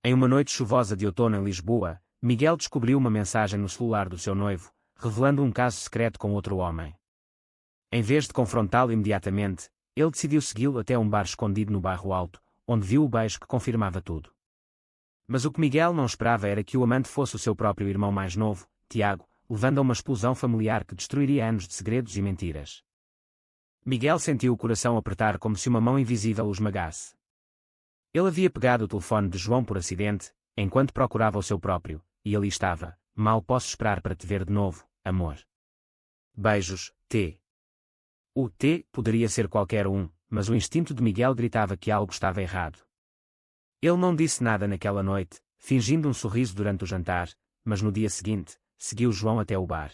Em uma noite chuvosa de outono em Lisboa, Miguel descobriu uma mensagem no celular do seu noivo, revelando um caso secreto com outro homem. Em vez de confrontá-lo imediatamente, ele decidiu segui-lo até um bar escondido no Bairro Alto, onde viu o beijo que confirmava tudo. Mas o que Miguel não esperava era que o amante fosse o seu próprio irmão mais novo, Tiago, levando a uma explosão familiar que destruiria anos de segredos e mentiras. Miguel sentiu o coração apertar como se uma mão invisível o esmagasse. Ele havia pegado o telefone de João por acidente, enquanto procurava o seu próprio, e ali estava: mal posso esperar para te ver de novo, amor. Beijos, T. O T poderia ser qualquer um, mas o instinto de Miguel gritava que algo estava errado. Ele não disse nada naquela noite, fingindo um sorriso durante o jantar, mas no dia seguinte, seguiu João até o bar.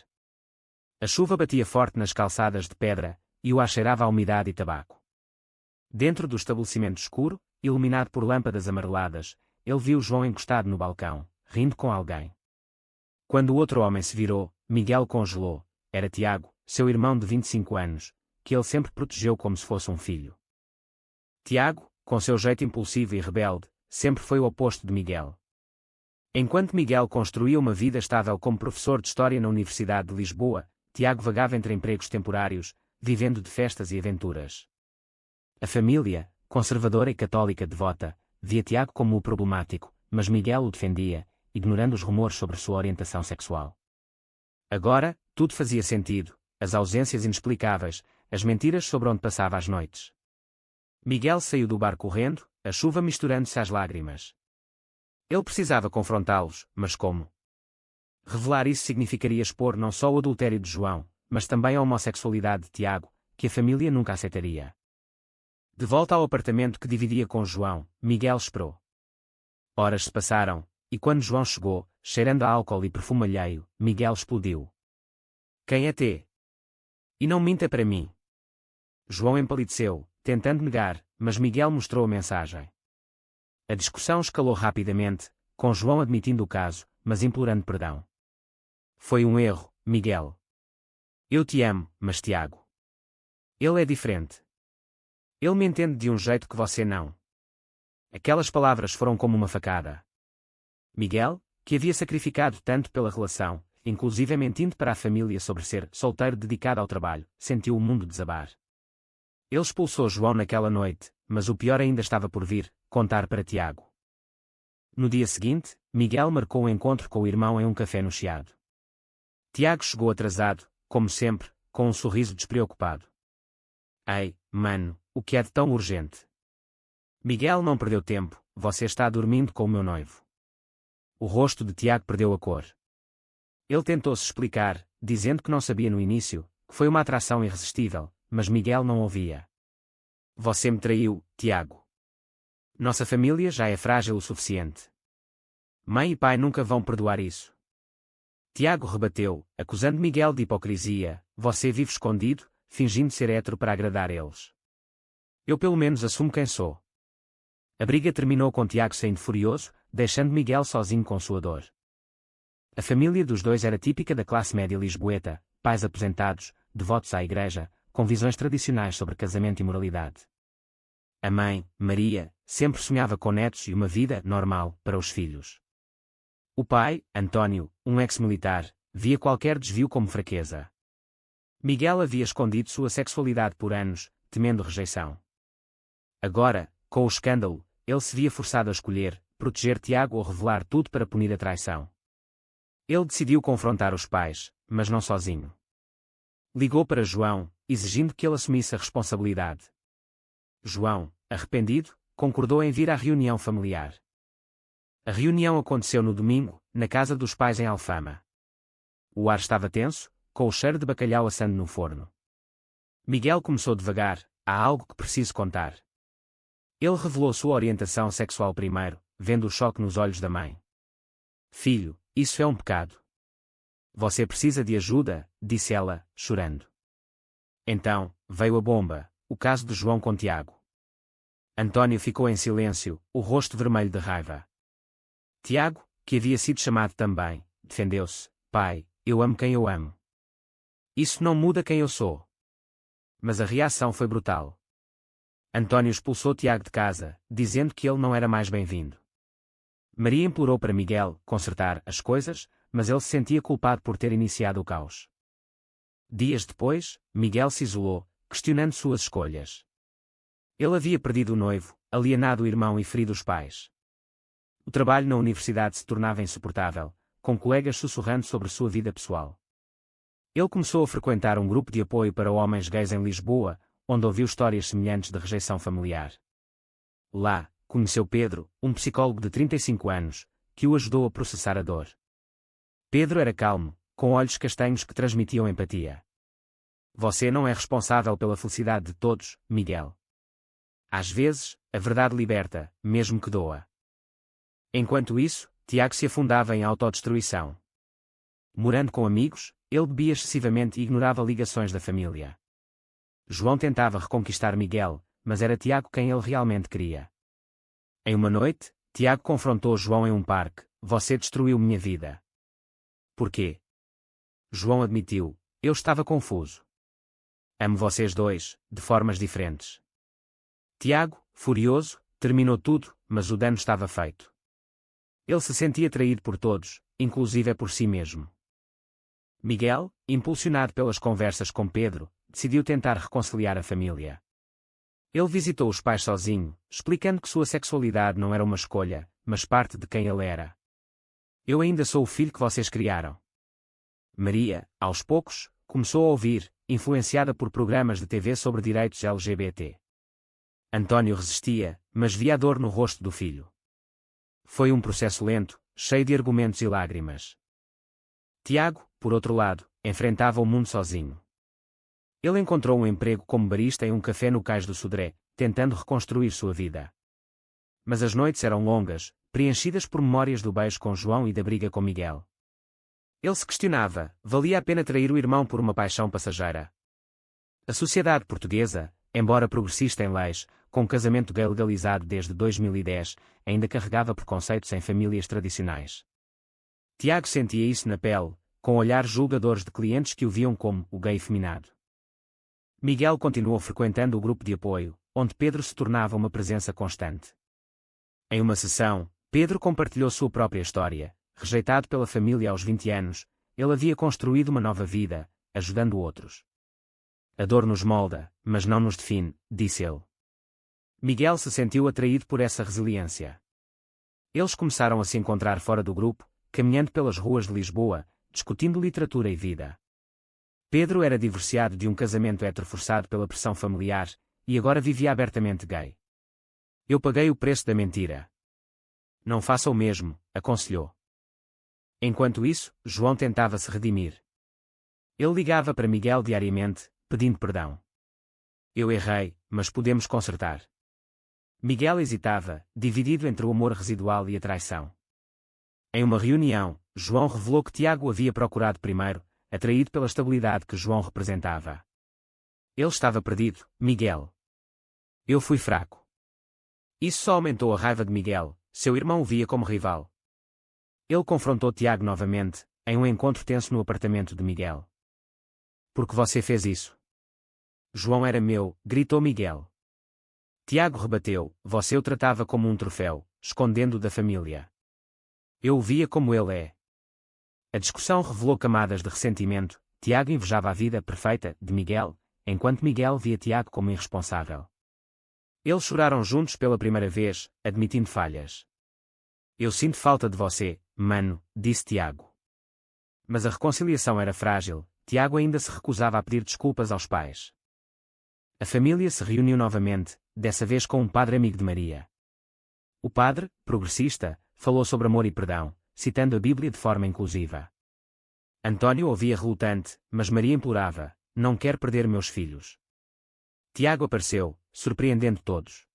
A chuva batia forte nas calçadas de pedra, e o ar cheirava a umidade e tabaco. Dentro do estabelecimento escuro, iluminado por lâmpadas amareladas, ele viu João encostado no balcão, rindo com alguém. Quando o outro homem se virou, Miguel congelou. Era Tiago, seu irmão de 25 anos, que ele sempre protegeu como se fosse um filho. Tiago, com seu jeito impulsivo e rebelde, sempre foi o oposto de Miguel. Enquanto Miguel construía uma vida estável como professor de História na Universidade de Lisboa, Tiago vagava entre empregos temporários, vivendo de festas e aventuras. A família, conservadora e católica devota, via Tiago como o problemático, mas Miguel o defendia, ignorando os rumores sobre sua orientação sexual. Agora, tudo fazia sentido: as ausências inexplicáveis, as mentiras sobre onde passava as noites. Miguel saiu do bar correndo, a chuva misturando-se às lágrimas. Ele precisava confrontá-los, mas como? Revelar isso significaria expor não só o adultério de João, mas também a homossexualidade de Tiago, que a família nunca aceitaria. De volta ao apartamento que dividia com João, Miguel esperou. Horas se passaram, e quando João chegou, cheirando a álcool e perfume alheio, Miguel explodiu. Quem é T? E não minta para mim. João empalideceu, tentando negar, mas Miguel mostrou a mensagem. A discussão escalou rapidamente, com João admitindo o caso, mas implorando perdão. Foi um erro, Miguel. Eu te amo, mas Tiago. Ele é diferente. Ele me entende de um jeito que você não. Aquelas palavras foram como uma facada. Miguel, que havia sacrificado tanto pela relação, inclusive mentindo para a família sobre ser solteiro dedicado ao trabalho, sentiu o mundo desabar. Ele expulsou João naquela noite, mas o pior ainda estava por vir: contar para Tiago. No dia seguinte, Miguel marcou um encontro com o irmão em um café no Chiado. Tiago chegou atrasado, como sempre, com um sorriso despreocupado. Ei, mano, o que é de tão urgente? Miguel não perdeu tempo: você está dormindo com o meu noivo. O rosto de Tiago perdeu a cor. Ele tentou se explicar, dizendo que não sabia no início, que foi uma atração irresistível, mas Miguel não ouvia. Você me traiu, Tiago. Nossa família já é frágil o suficiente. Mãe e pai nunca vão perdoar isso. Tiago rebateu, acusando Miguel de hipocrisia: você vive escondido, fingindo ser hétero para agradar eles. Eu pelo menos assumo quem sou. A briga terminou com Tiago saindo furioso, deixando Miguel sozinho com sua dor. A família dos dois era típica da classe média lisboeta: pais aposentados, devotos à igreja, com visões tradicionais sobre casamento e moralidade. A mãe, Maria, sempre sonhava com netos e uma vida normal para os filhos. O pai, António, um ex-militar, via qualquer desvio como fraqueza. Miguel havia escondido sua sexualidade por anos, temendo rejeição. Agora, com o escândalo, ele se via forçado a escolher: proteger Tiago ou revelar tudo para punir a traição. Ele decidiu confrontar os pais, mas não sozinho. Ligou para João, exigindo que ele assumisse a responsabilidade. João, arrependido, concordou em vir à reunião familiar. A reunião aconteceu no domingo, na casa dos pais em Alfama. O ar estava tenso, com o cheiro de bacalhau assando no forno. Miguel começou devagar: há algo que preciso contar. Ele revelou sua orientação sexual primeiro, vendo o choque nos olhos da mãe. Filho, isso é um pecado. Você precisa de ajuda, disse ela, chorando. Então, veio a bomba: o caso de João com Tiago. António ficou em silêncio, o rosto vermelho de raiva. Tiago, que havia sido chamado também, defendeu-se: pai, eu amo quem eu amo. Isso não muda quem eu sou. Mas a reação foi brutal. António expulsou Tiago de casa, dizendo que ele não era mais bem-vindo. Maria implorou para Miguel consertar as coisas, mas ele se sentia culpado por ter iniciado o caos. Dias depois, Miguel se isolou, questionando suas escolhas. Ele havia perdido o noivo, alienado o irmão e ferido os pais. O trabalho na universidade se tornava insuportável, com colegas sussurrando sobre sua vida pessoal. Ele começou a frequentar um grupo de apoio para homens gays em Lisboa, onde ouviu histórias semelhantes de rejeição familiar. Lá, conheceu Pedro, um psicólogo de 35 anos, que o ajudou a processar a dor. Pedro era calmo, com olhos castanhos que transmitiam empatia. Você não é responsável pela felicidade de todos, Miguel. Às vezes, a verdade liberta, mesmo que doa. Enquanto isso, Tiago se afundava em autodestruição. Morando com amigos, ele bebia excessivamente e ignorava ligações da família. João tentava reconquistar Miguel, mas era Tiago quem ele realmente queria. Em uma noite, Tiago confrontou João em um parque: "Você destruiu minha vida." "Por quê?" João admitiu: "Eu estava confuso. Amo vocês dois, de formas diferentes." Tiago, furioso, terminou tudo, mas o dano estava feito. Ele se sentia traído por todos, inclusive por si mesmo. Miguel, impulsionado pelas conversas com Pedro, decidiu tentar reconciliar a família. Ele visitou os pais sozinho, explicando que sua sexualidade não era uma escolha, mas parte de quem ele era. "Eu ainda sou o filho que vocês criaram." Maria, aos poucos, começou a ouvir, influenciada por programas de TV sobre direitos LGBT. Antônio resistia, mas via a dor no rosto do filho. Foi um processo lento, cheio de argumentos e lágrimas. Tiago, por outro lado, enfrentava o mundo sozinho. Ele encontrou um emprego como barista em um café no Cais do Sodré, tentando reconstruir sua vida. Mas as noites eram longas, preenchidas por memórias do beijo com João e da briga com Miguel. Ele se questionava: valia a pena trair o irmão por uma paixão passageira? A sociedade portuguesa, embora progressista em leis, com casamento gay legalizado desde 2010, ainda carregava preconceitos em famílias tradicionais. Tiago sentia isso na pele, com olhares julgadores de clientes que o viam como o gay efeminado. Miguel continuou frequentando o grupo de apoio, onde Pedro se tornava uma presença constante. Em uma sessão, Pedro compartilhou sua própria história. Rejeitado pela família aos 20 anos, ele havia construído uma nova vida, ajudando outros. "A dor nos molda, mas não nos define", disse ele. Miguel se sentiu atraído por essa resiliência. Eles começaram a se encontrar fora do grupo, caminhando pelas ruas de Lisboa, discutindo literatura e vida. Pedro era divorciado de um casamento heteroforçado pela pressão familiar, e agora vivia abertamente gay. "Eu paguei o preço da mentira." "Não faça o mesmo", aconselhou. Enquanto isso, João tentava se redimir. Ele ligava para Miguel diariamente, pedindo perdão. "Eu errei, mas podemos consertar." Miguel hesitava, dividido entre o amor residual e a traição. Em uma reunião, João revelou que Tiago o havia procurado primeiro, atraído pela estabilidade que João representava. "Ele estava perdido, Miguel. Eu fui fraco." Isso só aumentou a raiva de Miguel. Seu irmão o via como rival. Ele confrontou Tiago novamente, em um encontro tenso no apartamento de Miguel. "Por que você fez isso?" "João era meu", gritou Miguel. Tiago rebateu: "Você o tratava como um troféu, escondendo-o da família. Eu o via como ele é." A discussão revelou camadas de ressentimento. Tiago invejava a vida perfeita de Miguel, enquanto Miguel via Tiago como irresponsável. Eles choraram juntos pela primeira vez, admitindo falhas. "Eu sinto falta de você, mano", disse Tiago. Mas a reconciliação era frágil. Tiago ainda se recusava a pedir desculpas aos pais. A família se reuniu novamente, dessa vez com um padre amigo de Maria. O padre, progressista, falou sobre amor e perdão, citando a Bíblia de forma inclusiva. Antônio ouvia relutante, mas Maria implorava: "Não quero perder meus filhos." Tiago apareceu, surpreendendo todos.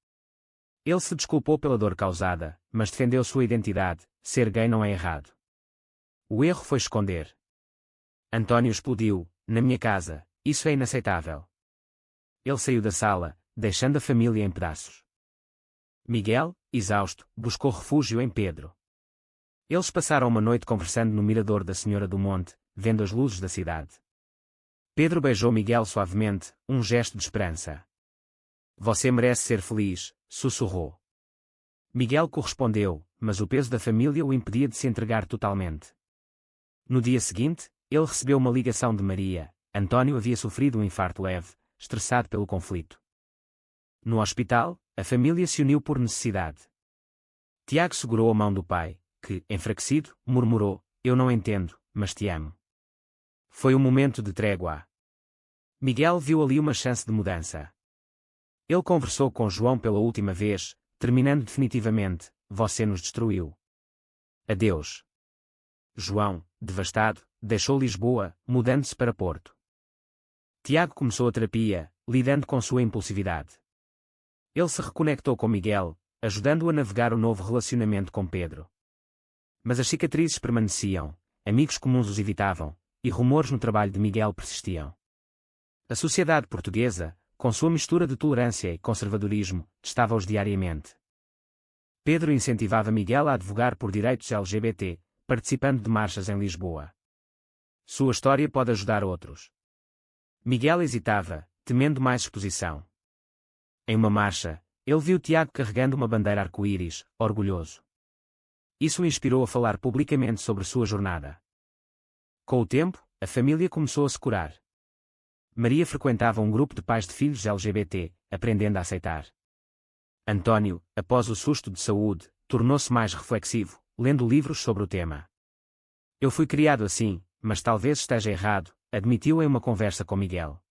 Ele se desculpou pela dor causada, mas defendeu sua identidade: ser gay não é errado. O erro foi esconder. Antônio explodiu: "Na minha casa, isso é inaceitável." Ele saiu da sala, deixando a família em pedaços. Miguel, exausto, buscou refúgio em Pedro. Eles passaram uma noite conversando no mirador da Senhora do Monte, vendo as luzes da cidade. Pedro beijou Miguel suavemente, um gesto de esperança. "Você merece ser feliz", sussurrou. Miguel correspondeu, mas o peso da família o impedia de se entregar totalmente. No dia seguinte, ele recebeu uma ligação de Maria. Antônio havia sofrido um infarto leve, estressado pelo conflito. No hospital, a família se uniu por necessidade. Tiago segurou a mão do pai, que, enfraquecido, murmurou: "Eu não entendo, mas te amo." Foi um momento de trégua. Miguel viu ali uma chance de mudança. Ele conversou com João pela última vez, terminando definitivamente: "Você nos destruiu. Adeus." João, devastado, deixou Lisboa, mudando-se para Porto. Tiago começou a terapia, lidando com sua impulsividade. Ele se reconectou com Miguel, ajudando-o a navegar o novo relacionamento com Pedro. Mas as cicatrizes permaneciam, amigos comuns os evitavam, e rumores no trabalho de Miguel persistiam. A sociedade portuguesa, com sua mistura de tolerância e conservadorismo, testava-os diariamente. Pedro incentivava Miguel a advogar por direitos LGBT, participando de marchas em Lisboa. Sua história pode ajudar outros. Miguel hesitava, temendo mais exposição. Em uma marcha, ele viu Tiago carregando uma bandeira arco-íris, orgulhoso. Isso o inspirou a falar publicamente sobre sua jornada. Com o tempo, a família começou a se curar. Maria frequentava um grupo de pais de filhos LGBT, aprendendo a aceitar. Antônio, após o susto de saúde, tornou-se mais reflexivo, lendo livros sobre o tema. "Eu fui criado assim, mas talvez esteja errado", admitiu em uma conversa com Miguel.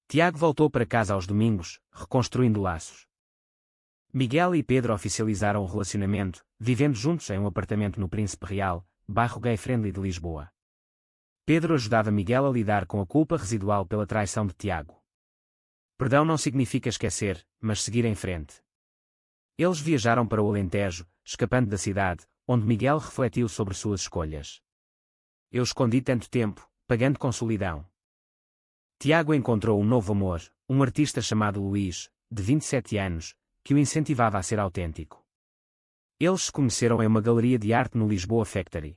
Tiago voltou para casa aos domingos, reconstruindo laços. Miguel e Pedro oficializaram o relacionamento, vivendo juntos em um apartamento no Príncipe Real, bairro gay-friendly de Lisboa. Pedro ajudava Miguel a lidar com a culpa residual pela traição de Tiago. Perdão não significa esquecer, mas seguir em frente. Eles viajaram para o Alentejo, escapando da cidade, onde Miguel refletiu sobre suas escolhas. "Eu escondi tanto tempo, pagando com solidão." Tiago encontrou um novo amor, um artista chamado Luís, de 27 anos, que o incentivava a ser autêntico. Eles se conheceram em uma galeria de arte no Lisboa Factory.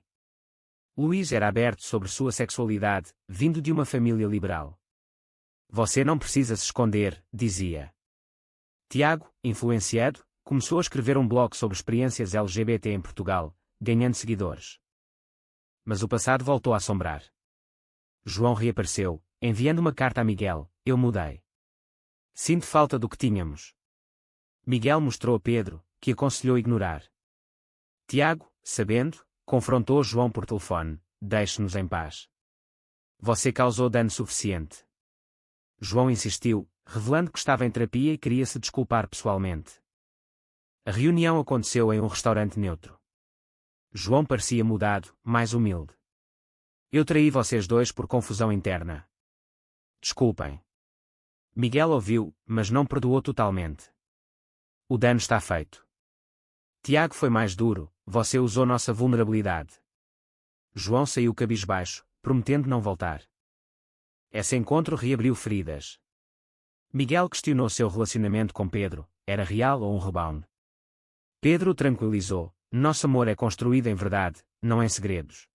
Luís era aberto sobre sua sexualidade, vindo de uma família liberal. "Você não precisa se esconder", dizia. Tiago, influenciado, começou a escrever um blog sobre experiências LGBT em Portugal, ganhando seguidores. Mas o passado voltou a assombrar. João reapareceu, enviando uma carta a Miguel: "Eu mudei. Sinto falta do que tínhamos." Miguel mostrou a Pedro, que aconselhou ignorar. Tiago, sabendo, confrontou João por telefone: "Deixe-nos em paz. Você causou dano suficiente." João insistiu, revelando que estava em terapia e queria se desculpar pessoalmente. A reunião aconteceu em um restaurante neutro. João parecia mudado, mais humilde. "Eu traí vocês dois por confusão interna. Desculpem." Miguel ouviu, mas não perdoou totalmente. "O dano está feito." Tiago foi mais duro: "Você usou nossa vulnerabilidade." João saiu cabisbaixo, prometendo não voltar. Esse encontro reabriu feridas. Miguel questionou seu relacionamento com Pedro: era real ou um rebound? Pedro o tranquilizou: "Nosso amor é construído em verdade, não em segredos."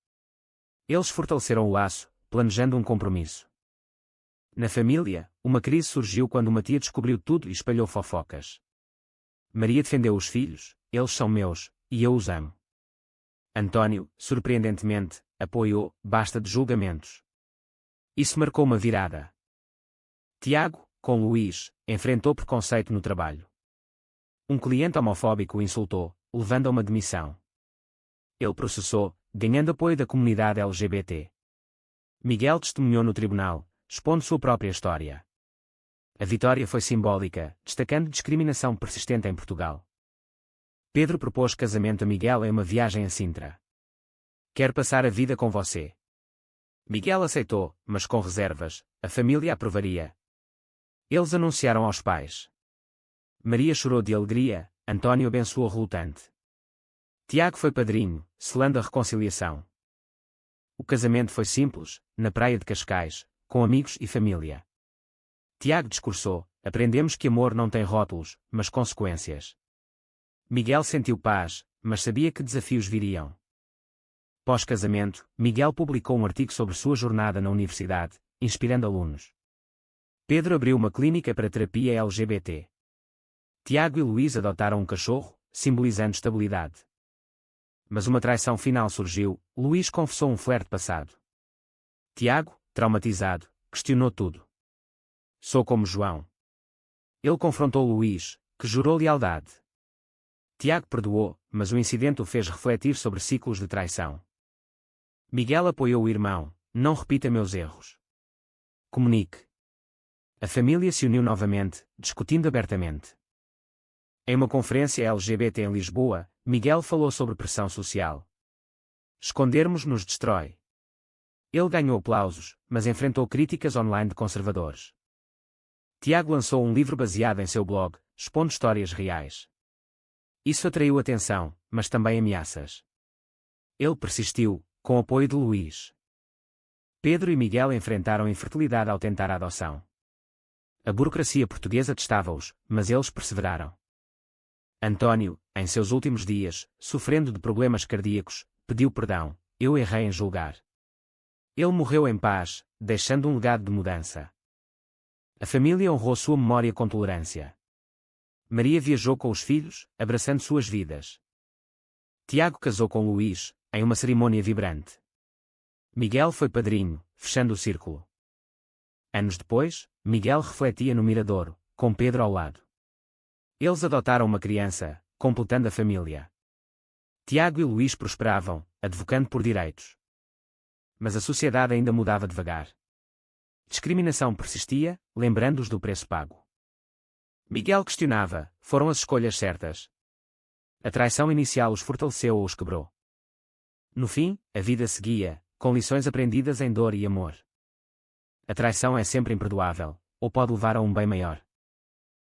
Eles fortaleceram o laço, planejando um compromisso. Na família, uma crise surgiu quando uma tia descobriu tudo e espalhou fofocas. Maria defendeu os filhos: "Eles são meus, e eu os amo." Antônio, surpreendentemente, apoiou: "Basta de julgamentos." Isso marcou uma virada. Tiago, com Luís, enfrentou preconceito no trabalho. Um cliente homofóbico o insultou, levando a uma demissão. Ele processou, ganhando apoio da comunidade LGBT. Miguel testemunhou no tribunal, expondo sua própria história. A vitória foi simbólica, destacando discriminação persistente em Portugal. Pedro propôs casamento a Miguel em uma viagem a Sintra. "Quero passar a vida com você." Miguel aceitou, mas com reservas: a família aprovaria. Eles anunciaram aos pais. Maria chorou de alegria, Antônio abençoou relutante. Tiago foi padrinho, selando a reconciliação. O casamento foi simples, na praia de Cascais, com amigos e família. Tiago discursou: "Aprendemos que amor não tem rótulos, mas consequências." Miguel sentiu paz, mas sabia que desafios viriam. Pós-casamento, Miguel publicou um artigo sobre sua jornada na universidade, inspirando alunos. Pedro abriu uma clínica para terapia LGBT. Tiago e Luís adotaram um cachorro, simbolizando estabilidade. Mas uma traição final surgiu. Luís confessou um flerte passado. Tiago, traumatizado, questionou tudo. Sou como João. Ele confrontou Luís, que jurou lealdade. Tiago perdoou, mas o incidente o fez refletir sobre ciclos de traição. Miguel apoiou o irmão. Não repita meus erros. Comunique. A família se uniu novamente, discutindo abertamente. Em uma conferência LGBT em Lisboa, Miguel falou sobre pressão social. Escondermos nos destrói. Ele ganhou aplausos, mas enfrentou críticas online de conservadores. Tiago lançou um livro baseado em seu blog, expondo histórias reais. Isso atraiu atenção, mas também ameaças. Ele persistiu, com o apoio de Luís. Pedro e Miguel enfrentaram infertilidade ao tentar a adoção. A burocracia portuguesa testava-os, mas eles perseveraram. António, em seus últimos dias, sofrendo de problemas cardíacos, pediu perdão. Eu errei em julgar. Ele morreu em paz, deixando um legado de mudança. A família honrou sua memória com tolerância. Maria viajou com os filhos, abraçando suas vidas. Tiago casou com Luís, em uma cerimônia vibrante. Miguel foi padrinho, fechando o círculo. Anos depois, Miguel refletia no Miradouro, com Pedro ao lado. Eles adotaram uma criança, completando a família. Tiago e Luís prosperavam, advocando por direitos. Mas a sociedade ainda mudava devagar. Discriminação persistia, lembrando-os do preço pago. Miguel questionava: foram as escolhas certas? A traição inicial os fortaleceu ou os quebrou? No fim, a vida seguia, com lições aprendidas em dor e amor. A traição é sempre imperdoável, ou pode levar a um bem maior.